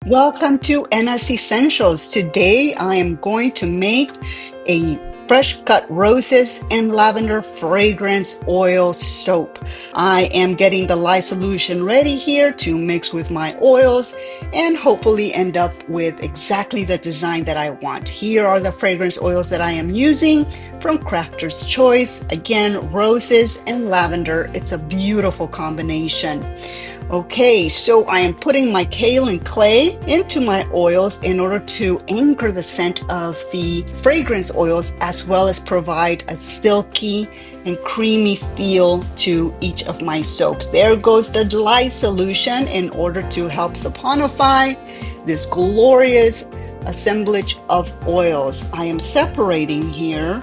Welcome to NS Essentials. Today I am going to make a fresh cut roses and lavender fragrance oil soap. I am getting the lye solution ready here to mix with my oils and hopefully end up with exactly the design that I want. Here are the fragrance oils that I am using from Crafter's Choice. Again, roses and lavender. It's a beautiful combination. Okay, so I am putting my kale and clay into my oils in order to anchor the scent of the fragrance oils as well as provide a silky and creamy feel to each of my soaps. There goes the lye solution in order to help saponify this glorious assemblage of oils. I am separating here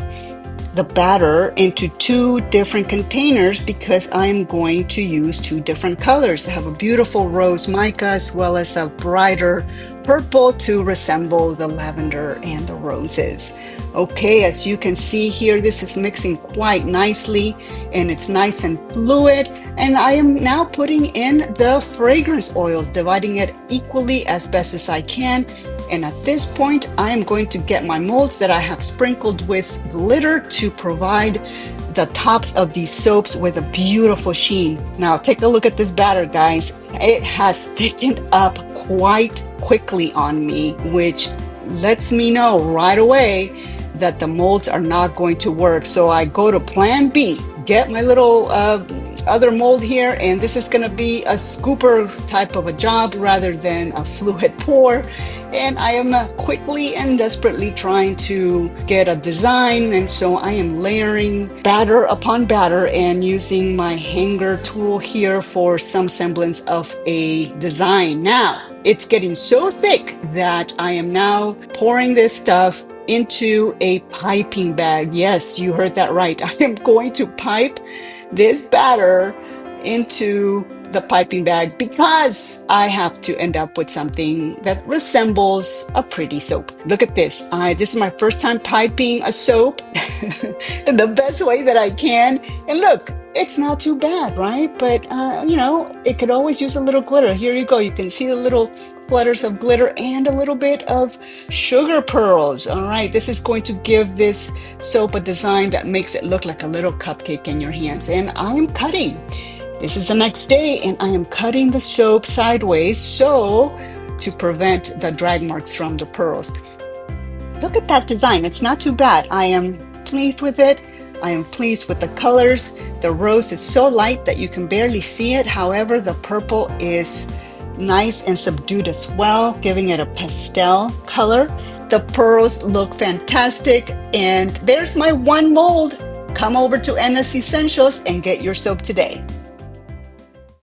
the batter into two different containers because I'm going to use two different colors. I have a beautiful rose mica as well as a brighter purple to resemble the lavender and the roses. Okay, as you can see here, this is mixing quite nicely and it's nice and fluid. And I am now putting in the fragrance oils, dividing it equally as best as I can. And at this point, I am going to get my molds that I have sprinkled with glitter to provide the tops of these soaps with a beautiful sheen. Now take a look at this batter, guys. It has thickened up quite quickly on me, which lets me know right away that the molds are not going to work. So I go to plan B, get my little other mold here, and this is going to be a scooper type of a job rather than a fluid pour. And I am quickly and desperately trying to get a design, and so I am layering batter upon batter and using my hanger tool here for some semblance of a design. Now it's getting so thick that I am now pouring this stuff into a piping bag. Yes, you heard that right. I am going to pipe this batter into the piping bag because I have to end up with something that resembles a pretty soap. Look at this. This is my first time piping a soap in the best way that I can. And look, it's not too bad, right? But, it could always use a little glitter. Here you go. You can see the little flutters of glitter and a little bit of sugar pearls. All right, this is going to give this soap a design that makes it look like a little cupcake in your hands. And I am cutting. This is the next day and I am cutting the soap sideways so to prevent the drag marks from the pearls. Look at that design. It's not too bad. I am pleased with it. I am pleased with the colors. The rose is so light that you can barely see it. However, the purple is nice and subdued as well, giving it a pastel color. The pearls look fantastic. And there's my one mold. Come over to NS Essentials and get your soap today.